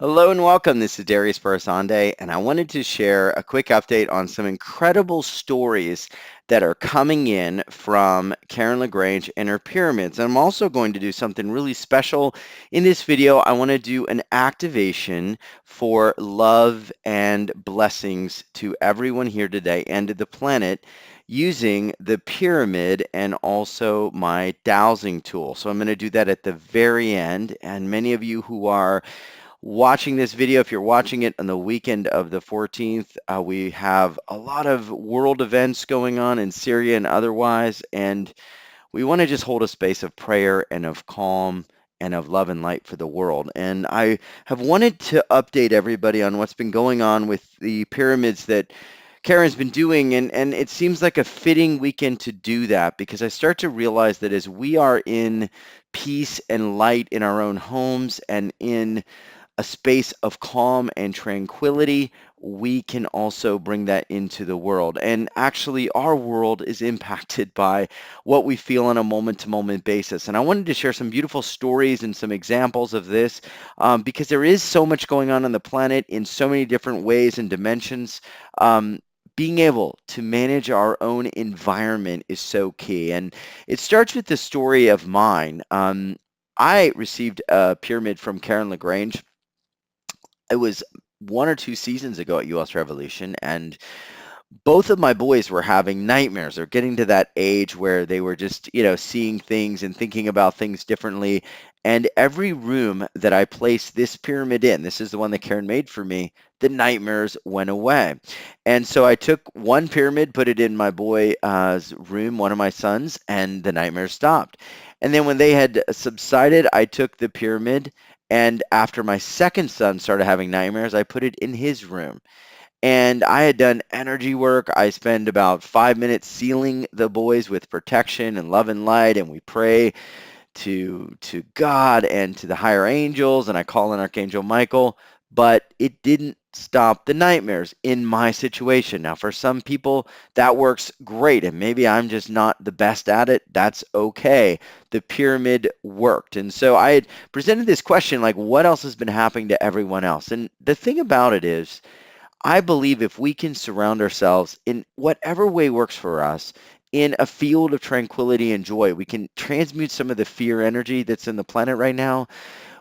Hello and welcome. This is Darius Barazandeh, and I wanted to share a quick update on some incredible stories that are coming in from Karen LaGrange and her pyramids. And I'm also going to do something really special in this video. I want to do an activation for love and blessings to everyone here today and to the planet using the pyramid and also my dowsing tool. So I'm going to do that at the very end. And many of you who are watching this video, if you're watching it on the weekend of the 14th, we have a lot of world events going on in Syria and otherwise, and we want to just hold a space of prayer and of calm and of love and light for the world. And I have wanted to update everybody on what's been going on with the pyramids that Karen's been doing, and it seems like a fitting weekend to do that because I start to realize that as we are in peace and light in our own homes and in a space of calm and tranquility, we can also bring that into the world. And actually, our world is impacted by what we feel on a moment to moment basis. And I wanted to share some beautiful stories and some examples of this because there is so much going on the planet in so many different ways and dimensions. Being able to manage our own environment is so key. And it starts with the story of mine. I received a pyramid from Karen LaGrange. It was 1 or 2 seasons ago at US Revolution, and both of my boys were having nightmares. They're getting to that age where they were just, seeing things and thinking about things differently. And every room that I placed this pyramid in, this is the one that Karen made for me, the nightmares went away. And so I took one pyramid, put it in my boy's room, one of my sons, and the nightmares stopped. And then when they had subsided, I took the pyramid, and after my second son started having nightmares, I put it in his room. And I had done energy work. I spend about 5 minutes sealing the boys with protection and love and light, and we pray to God and to the higher angels, and I call on Archangel Michael, but it didn't stop the nightmares in my situation. Now, for some people, that works great, and maybe I'm just not the best at it. That's okay. The pyramid worked. And so I had presented this question like, what else has been happening to everyone else? And the thing about it is, I believe if we can surround ourselves in whatever way works for us in a field of tranquility and joy, we can transmute some of the fear energy that's in the planet right now.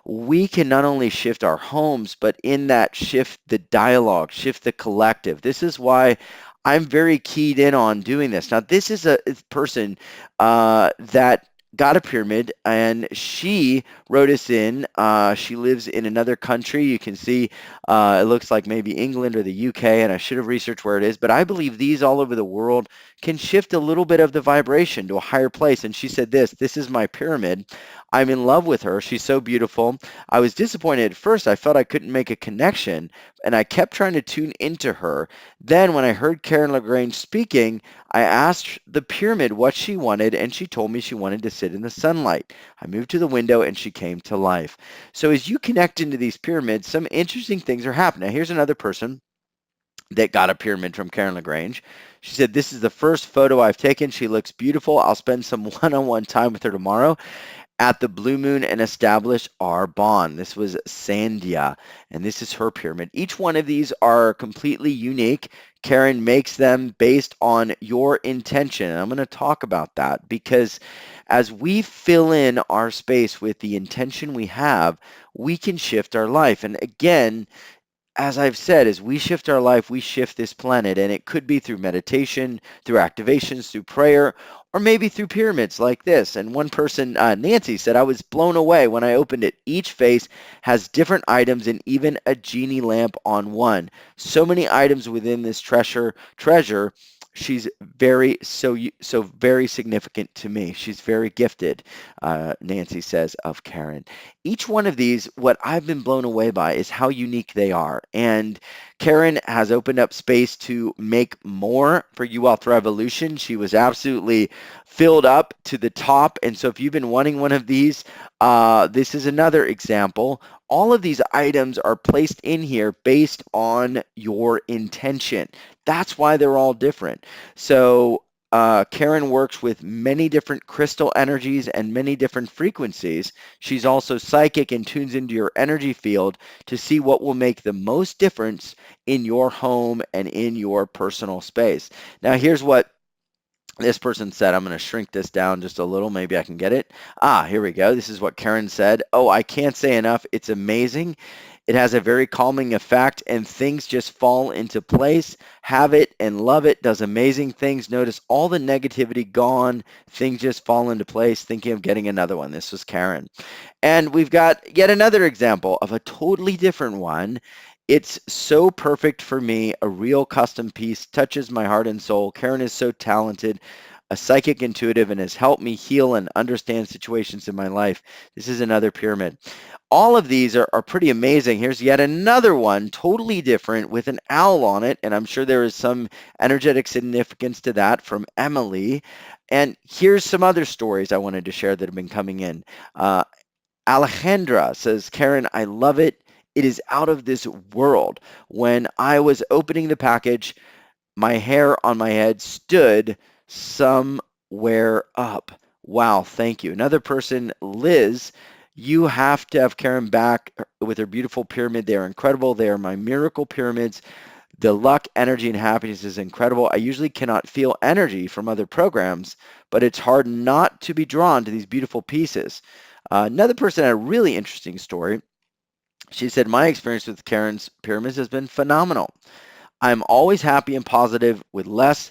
We can not only shift our homes, but in that shift the dialogue, shift the collective. This is why I'm very keyed in on doing this. Now, this is a person that got a pyramid, and she wrote us in. She lives in another country. You can see it looks like maybe England or the UK, and I should have researched where it is, but I believe these all over the world can shift a little bit of the vibration to a higher place. And she said this is my pyramid. I'm in love with her. She's so beautiful. I was disappointed at first. I felt I couldn't make a connection, and I kept trying to tune into her. Then when I heard Karen LaGrange speaking, I asked the pyramid what she wanted, and she told me she wanted to sit in the sunlight. I moved to the window, and she came to life. So as you connect into these pyramids, some interesting things are happening. Now, here's another person that got a pyramid from Karen LaGrange. She said, "This is the first photo I've taken. She looks beautiful. I'll spend some one-on-one time with her tomorrow at the Blue Moon and establish our bond." This was Sandia, and this is her pyramid. Each one of these are completely unique. Karen makes them based on your intention. And I'm going to talk about that because as we fill in our space with the intention we have, we can shift our life. And again, as I've said, as we shift our life, we shift this planet, and it could be through meditation, through activations, through prayer, or maybe through pyramids like this. And one person, Nancy, said, "I was blown away when I opened it. Each face has different items and even a genie lamp on one. So many items within this treasure. She's so very significant to me. She's very gifted," Nancy says of Karen. Each one of these, what I've been blown away by is how unique they are. And Karen has opened up space to make more for U Wealth Revolution. She was absolutely filled up to the top. And so if you've been wanting one of these, this is another example. All of these items are placed in here based on your intention. That's why they're all different. So Karen works with many different crystal energies and many different frequencies. She's also psychic and tunes into your energy field to see what will make the most difference in your home and in your personal space. Now, here's what this person said. I'm going to shrink this down just a little. Maybe I can get it. Here we go. This is what Karen said. Oh, I can't say enough. It's amazing. It has a very calming effect and things just fall into place. Have it and love it. Does amazing things. Notice all the negativity gone. Things just fall into place. Thinking of getting another one. This was Karen. And we've got yet another example of a totally different one. It's so perfect for me. A real custom piece touches my heart and soul. Karen is so talented, a psychic intuitive, and has helped me heal and understand situations in my life. This is another pyramid. All of these are pretty amazing. Here's yet another one, totally different, with an owl on it, and I'm sure there is some energetic significance to that from Emily. And here's some other stories I wanted to share that have been coming in. Uh, Alejandra says, Karen, I love it. It is out of this world. When I was opening the package, my hair on my head stood somewhere up. Wow, thank you. Another person, Liz, you have to have Karen back with her beautiful pyramid. They are incredible. They are my miracle pyramids. The luck, energy, and happiness is incredible. I usually cannot feel energy from other programs, but it's hard not to be drawn to these beautiful pieces. Another person had a really interesting story. She said, my experience with Karen's pyramids has been phenomenal. I'm always happy and positive with less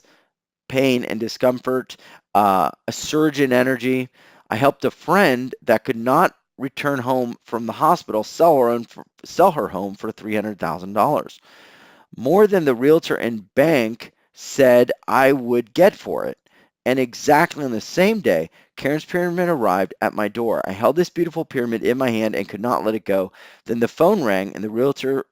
pain and discomfort, a surge in energy. I helped a friend that could not return home from the hospital sell her home for $300,000, more than the realtor and bank said I would get for it. And exactly on the same day, Karen's pyramid arrived at my door. I held this beautiful pyramid in my hand and could not let it go. Then the phone rang and the realtor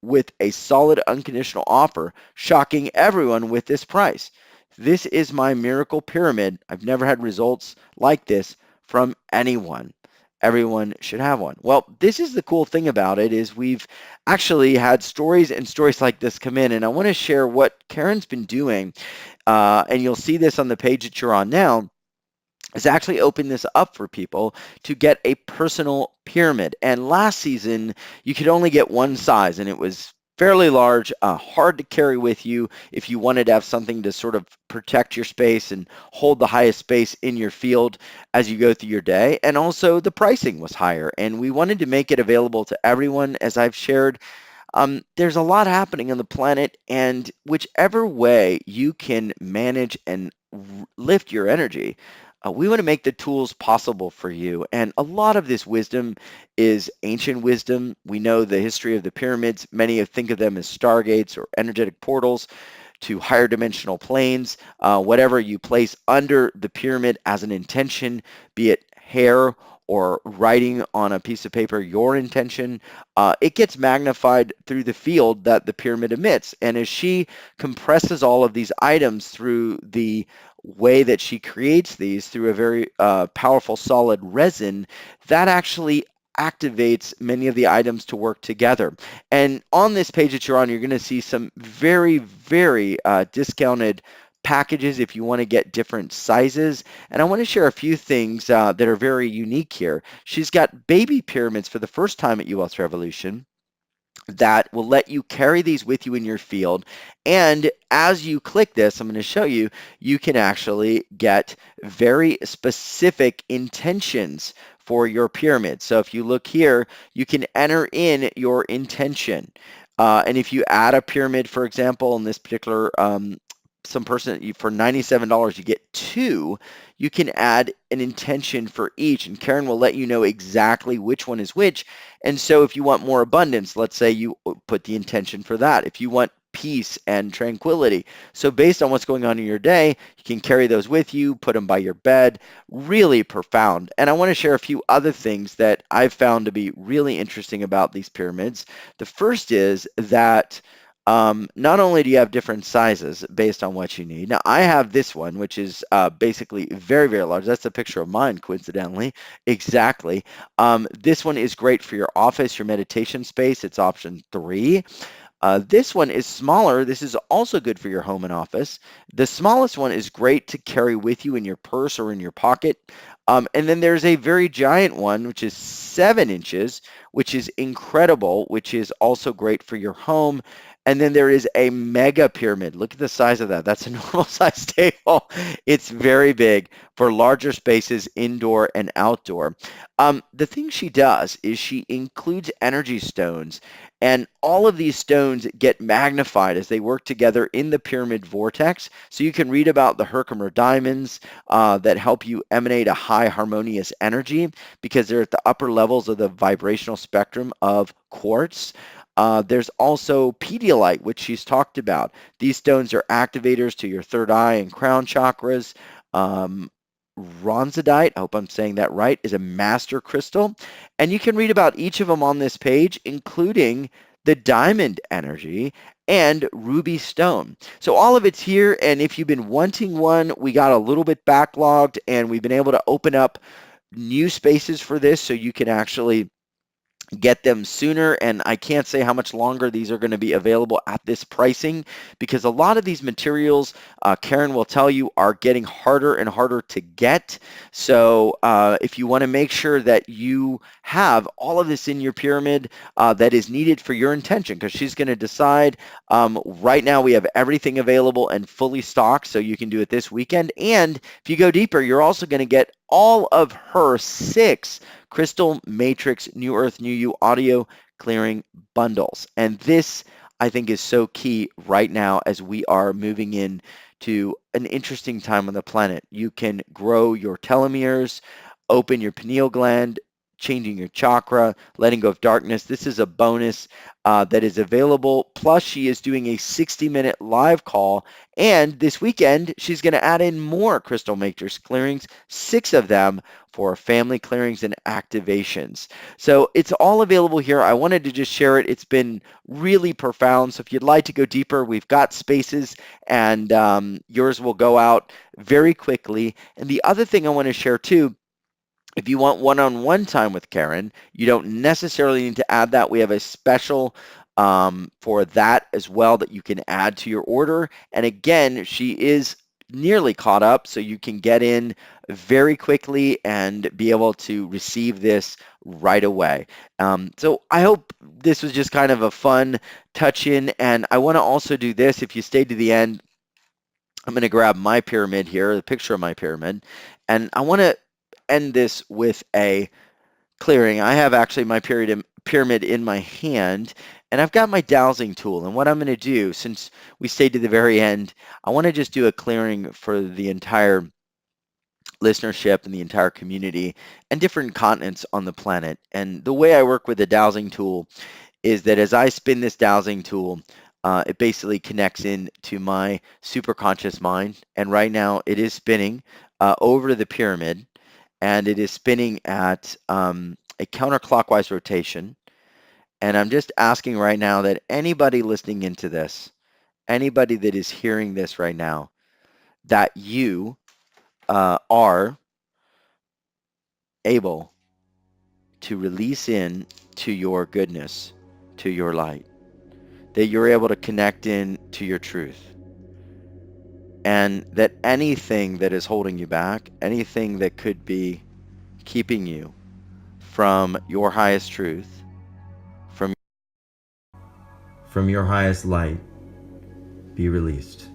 with a solid unconditional offer, shocking everyone with this price. This is my miracle pyramid. I've never had results like this from anyone. Everyone should have one. Well, this is the cool thing about it is we've actually had stories and stories like this come in, and I want to share what Karen's been doing, and you'll see this on the page that you're on now, is actually open this up for people to get a personal pyramid. And last season, you could only get one size, and it was fairly large, hard to carry with you if you wanted to have something to sort of protect your space and hold the highest space in your field as you go through your day. And also the pricing was higher, and we wanted to make it available to everyone. As I've shared, there's a lot happening on the planet, and whichever way you can manage and lift your energy, we want to make the tools possible for you. And a lot of this wisdom is ancient wisdom. We know the history of the pyramids. Many think of them as stargates or energetic portals to higher dimensional planes. Whatever you place under the pyramid as an intention, be it hair or writing on a piece of paper your intention, it gets magnified through the field that the pyramid emits. And as she compresses all of these items through the way that she creates these through a very powerful solid resin, that actually activates many of the items to work together. And on this page that you're on, you're going to see some very, very discounted packages if you want to get different sizes. And I want to share a few things that are very unique here. She's got baby pyramids for the first time at US Revolution that will let you carry these with you in your field. And as you click this, I'm going to show you, you can actually get very specific intentions for your pyramid. So if you look here, you can enter in your intention. And if you add a pyramid, for example, in this particular some person for $97 you get two, you can add an intention for each, and Karen will let you know exactly which one is which. And so if you want more abundance, let's say you put the intention for that. If you want peace and tranquility, so based on what's going on in your day, you can carry those with you, put them by your bed. Really profound. And I want to share a few other things that I've found to be really interesting about these pyramids. The first is that not only do you have different sizes based on what you need. Now, I have this one, which is basically very, very large. That's a picture of mine, coincidentally. Exactly. This one is great for your office, your meditation space. It's option 3. This one is smaller. This is also good for your home and office. The smallest one is great to carry with you in your purse or in your pocket. And then there's a very giant one, which is 7 inches, which is incredible, which is also great for your home. And then there is a mega pyramid. Look at the size of that. That's a normal size table. It's very big for larger spaces, indoor and outdoor. The thing she does is she includes energy stones, and all of these stones get magnified as they work together in the pyramid vortex. So you can read about the Herkimer diamonds that help you emanate a high harmonious energy because they're at the upper levels of the vibrational spectrum of quartz. There's also Pedialyte, which she's talked about. These stones are activators to your third eye and crown chakras. Um, Ronzadite, I hope I'm saying that right, is a master crystal. And you can read about each of them on this page, including the diamond energy and ruby stone. So all of it's here, and if you've been wanting one, we got a little bit backlogged, and we've been able to open up new spaces for this so you can actually get them sooner, and I can't say how much longer these are going to be available at this pricing because a lot of these materials, Karen will tell you, are getting harder and harder to get. So if you want to make sure that you have all of this in your pyramid that is needed for your intention, because she's going to decide. Right now we have everything available and fully stocked, so you can do it this weekend. And if you go deeper, you're also going to get all of her 6 Crystal Matrix New Earth, New You audio clearing bundles. And this, I think, is so key right now as we are moving in to an interesting time on the planet. You can grow your telomeres, open your pineal gland, changing your chakra, letting go of darkness. This is a bonus that is available. Plus, she is doing a 60-minute live call. And this weekend, she's going to add in more Crystal Matrix clearings, 6 of them for family clearings and activations. So it's all available here. I wanted to just share it. It's been really profound. So if you'd like to go deeper, we've got spaces, and yours will go out very quickly. And the other thing I want to share too, if you want one-on-one time with Karen, you don't necessarily need to add that. We have a special for that as well that you can add to your order. And again, she is nearly caught up, so you can get in very quickly and be able to receive this right away. So I hope this was just kind of a fun touch-in, and I want to also do this. If you stay to the end, I'm going to grab my pyramid here, the picture of my pyramid, and I want to end this with a clearing. I have actually my pyramid in my hand, and I've got my dowsing tool. And what I'm going to do, since we stayed to the very end, I want to just do a clearing for the entire listenership and the entire community and different continents on the planet. And the way I work with the dowsing tool is that as I spin this dowsing tool, it basically connects in to my superconscious mind. And right now it is spinning over the pyramid, and it is spinning at a counterclockwise rotation. And I'm just asking right now that anybody listening into this, anybody that is hearing this right now, that you are able to release in to your goodness, to your light, that you're able to connect in to your truth, and that anything that is holding you back, anything that could be keeping you from your highest truth, from your highest light, be released.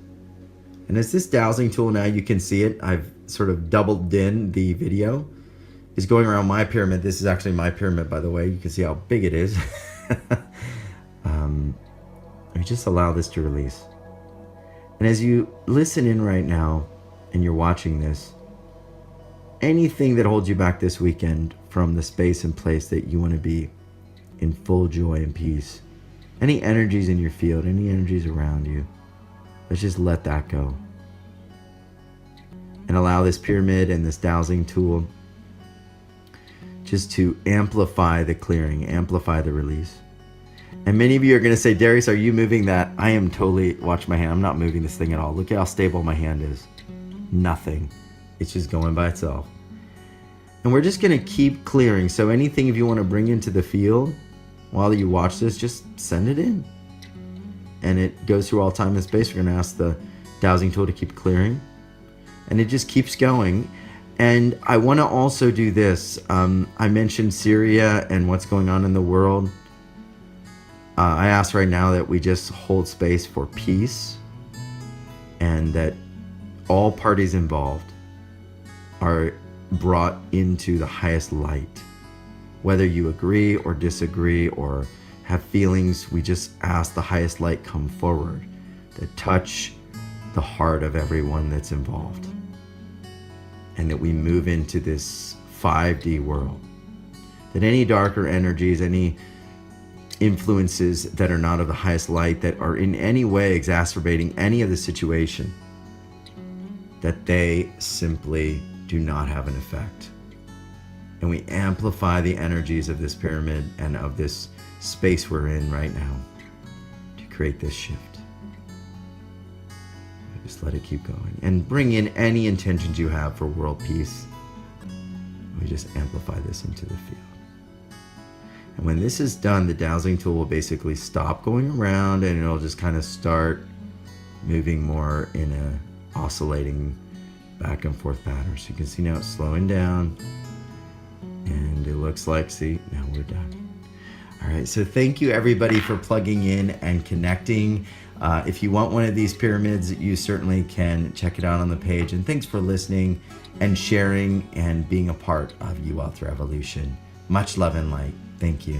And as this dowsing tool, now you can see it, I've sort of doubled in the video, is going around my pyramid. This is actually my pyramid, by the way. You can see how big it is. I just allow this to release. And as you listen in right now and you're watching this, anything that holds you back this weekend from the space and place that you want to be in full joy and peace, any energies in your field, any energies around you, let's just let that go. And allow this pyramid and this dowsing tool just to amplify the clearing, amplify the release. And many of you are going to say, Darius, are you moving that? I am totally, watch my hand, I'm not moving this thing at all. Look at how stable my hand is. Nothing. It's just going by itself. And we're just going to keep clearing. So anything if you want to bring into the field while you watch this, just send it in. and it goes through all time and space. We're going to ask the dowsing tool to keep clearing, and it just keeps going. And I want to also do this. I mentioned Syria and what's going on in the world. I ask right now that we just hold space for peace, and that all parties involved are brought into the highest light. Whether you agree or disagree or have feelings, we just ask the highest light come forward that touch the heart of everyone that's involved, and that we move into this 5D world. That any darker energies, any influences that are not of the highest light, that are in any way exacerbating any of the situation, that they simply do not have an effect. And we amplify the energies of this pyramid and of this space we're in right now to create this shift. Just let it keep going and bring in any intentions you have for world peace. We just amplify this into the field. And when this is done, the dowsing tool will basically stop going around, and it'll just kind of start moving more in a oscillating back and forth pattern. So you can see now it's slowing down, and it looks like, see, now we're done. All right, so thank you everybody for plugging in and connecting. If you want one of these pyramids, you certainly can check it out on the page. And thanks for listening and sharing and being a part of U Wealth Revolution. Much love and light. Thank you.